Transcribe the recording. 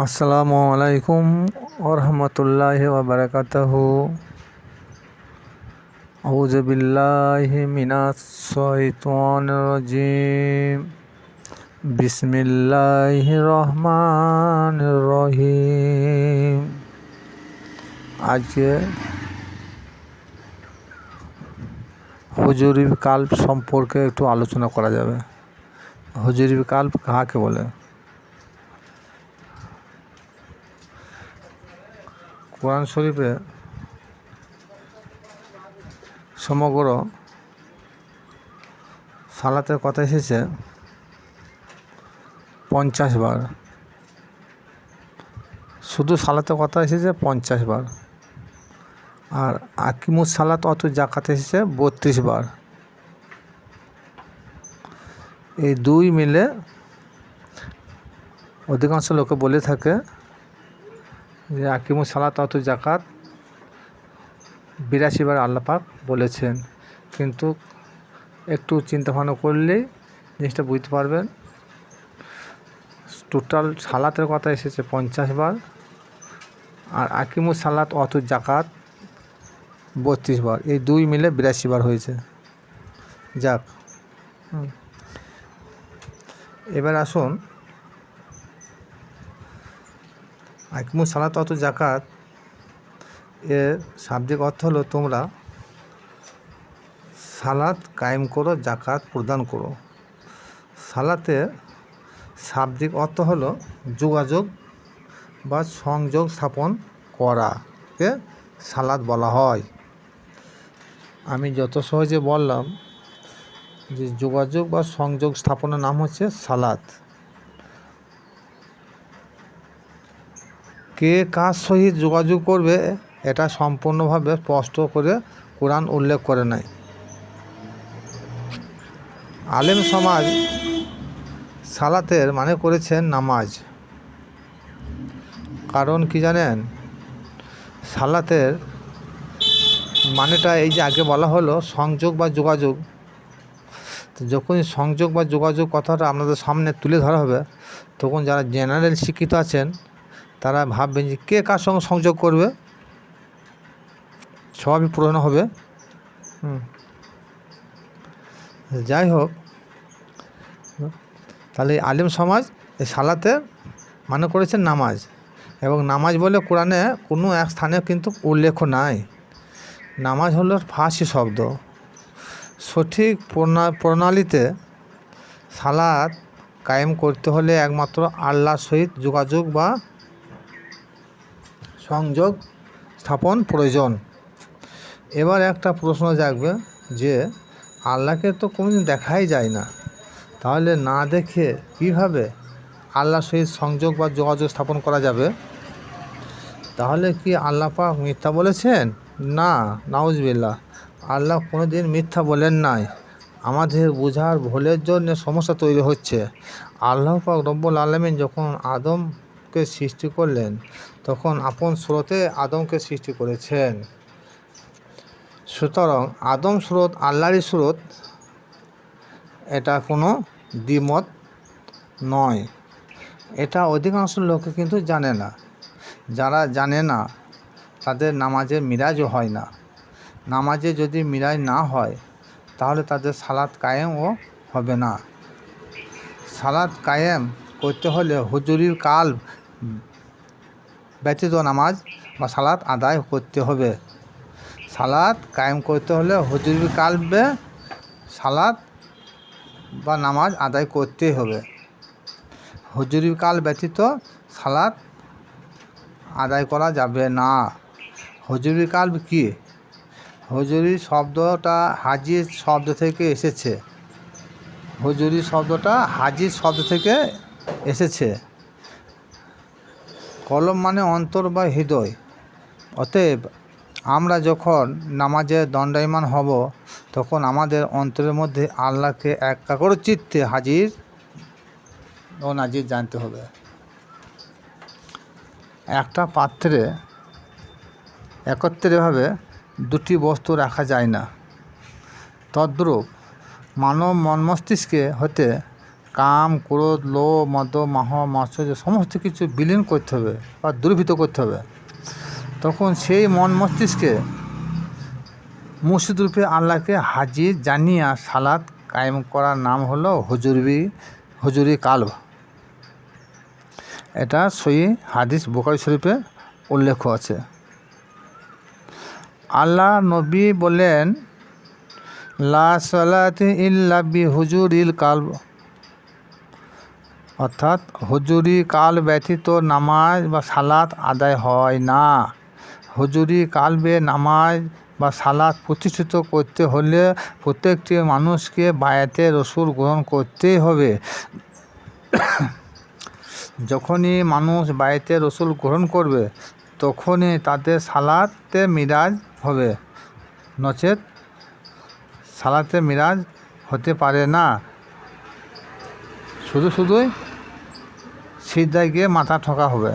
আসসালামু আলাইকুম ওরহমতুল্লাহি ওয়া বারাকাতুহু। আউযু বিল্লাহি মিনাশ শাইতানির রাজিম। বিসমিল্লাহির রহমানির রহিম। আজকে হুজুরি কাল্প সম্পর্কে একটু আলোচনা করা যাবে। হুজুরি কাল্প কাকে বলে? কোরআন শরীফে সমগ্র সালাতের কথা এসেছে 50 বার। শুধু সালাতের কথা এসেছে 50 বার। আর আকিমুস সালাত অত জাকাত এসেছে 32 বার। এই দুই মিলে অধিকাংশ লোকে বলে থাকে যে আকিমুস সালাত অত জাকাত 82 বার আল্লাহ পাক বলেছেন। কিন্তু একটু চিন্তা ভাবনা করলেই জিনিসটা বুঝতে পারবেন, টোটাল সালাতের কথা এসেছে 50 বার, আর আকিমুস সালাত অত জাকাত 32 বার। এই দুই মিলে 82 বার হয়েছে। যাক, এবার আসুন, আকিমুস সালাত অত জাকাত এর শাব্দিক অর্থ হলো তোমরা সালাত কায়েম করো, জাকাত প্রদান করো। সালাতের শাব্দিক অর্থ হলো যোগাযোগ বা সংযোগ স্থাপন করাকে সালাত বলা হয়। আমি যত সহজে বললাম যে যোগাযোগ বা সংযোগ স্থাপনের নাম হচ্ছে সালাত। কে কার সহিত যোগাযোগ করবে এটা সম্পূর্ণভাবে স্পষ্ট করে কোরআন উল্লেখ করে নাই। আলেম সমাজ সালাতের মানে করেছেন নামাজ। কারণ কি জানেন? সালাতের মানেটা এই যে আগে বলা হলো সংযোগ বা যোগাযোগ। তো যখনই সংযোগ বা যোগাযোগ কথাটা আপনাদের সামনে তুলে ধরা হবে, তখন যারা জেনারেল শিক্ষিত আছেন তারা ভাববেন যে কে কার সঙ্গে সংযোগ করবে, সবই প্রশ্ন হবে। যাই হোক, তাহলে আলেম সমাজ এই সালাতের মানে করেছেন নামাজ, এবং নামাজ বলে কোরআনে কোনো এক স্থানে কিন্তু উল্লেখ নাই। নামাজ হলো ফার্সি শব্দ। সঠিক প্রণালীতে সালাত কায়েম করতে হলে একমাত্র আল্লাহর সহিত যোগাযোগ বা সংযোগ স্থাপন প্রয়োজন। এবার একটা প্রশ্ন জাগবে যে আল্লাহকে তো কোনোদিন দেখাই যায় না, তাহলে না দেখে কীভাবে আল্লাহর সহিত সংযোগ বা যোগাযোগ স্থাপন করা যাবে? তাহলে কি আল্লাহ পাক মিথ্যা বলেছেন? না, নাউজুবিল্লাহ, আল্লাহ কোনো দিন মিথ্যা বলেন নাই। আমাদের বোঝার ভুলের জন্য সমস্যা তৈরি হচ্ছে। আল্লাহ পাক রব্বুল আলামিন যখন আদমকে সৃষ্টি করলেন, তখন আপন স্রোতে আদমকে সৃষ্টি করেছেন। সুতরাং আদম স্রোত আল্লাহরই স্রোত, এটা কোনো দ্বিমত নয়। এটা অধিকাংশ লোকে কিন্তু জানে না। যারা জানে না তাদের নামাজে মিরাজও হয় না। নামাজে যদি মিরাজ না হয় তাহলে তাদের সালাত কায়েমও হবে না। সালাত কায়েম করতে হলে হুজুরির কাল ব্যতীত নামাজ বা সালাত আদায় করতে হবে। সালাত কায়েম করতে হলে হুজুরির কালবে সালাত বা নামাজ আদায় করতেই হবে। হুজুরির কাল ব্যতীত সালাত আদায় করা যাবে না। হুজুরি কাল কি? হুজুরি শব্দটা হাজির শব্দ থেকে এসেছে। হুজুরি শব্দটা হাজির শব্দ থেকে এসেছে। কলব মানে অন্তর বা হৃদয়। অতএব আমরা যখন নামাজে দণ্ডায়মান হব, তখন আমাদের অন্তরের মধ্যে আল্লাহকে একাগ্র চিত্তে হাজির ও নাজির জানতে হবে। একটা পাত্রে একত্রেভাবে দুটি বস্তু রাখা যায় না। তদ্রূপ মানব মন মস্তিষ্কে হতে কাম, ক্রোধ, লোভ, মদ, মাহ, মাৎসর্য সমস্ত কিছু বিলীন করতে হবে বা দূরীভূত করতে হবে। তখন সেই মন মস্তিষ্কে মুর্শিদ রূপে আল্লাহকে হাজির জানিয়া সালাত কায়েম করার নাম হলো হুজুরি কালব। এটা সহিহ হাদিস বুখারী শরীফে উল্লেখ আছে। আল্লাহ নবী বলেন, লা সালাতি ইল্লা বি হুজুরিল কালব, অর্থাৎ হুজুরি কাল ব্যতীত নামাজ বা সালাত আদায় হয় না। হুজুরি কালবে নামাজ বা সালাত প্রতিষ্ঠিত করতে হলে প্রত্যেকটি মানুষকে বায়াতে রসুল গ্রহণ করতেই হবে। যখনই মানুষ বায়াতে রসুল গ্রহণ করবে তখনই তাদের সালাতে মিরাজ হবে, নচেত সালাতে মিরাজ হতে পারে না। শুধুই সিজদায় গিয়ে মাথা ঠোকা হবে।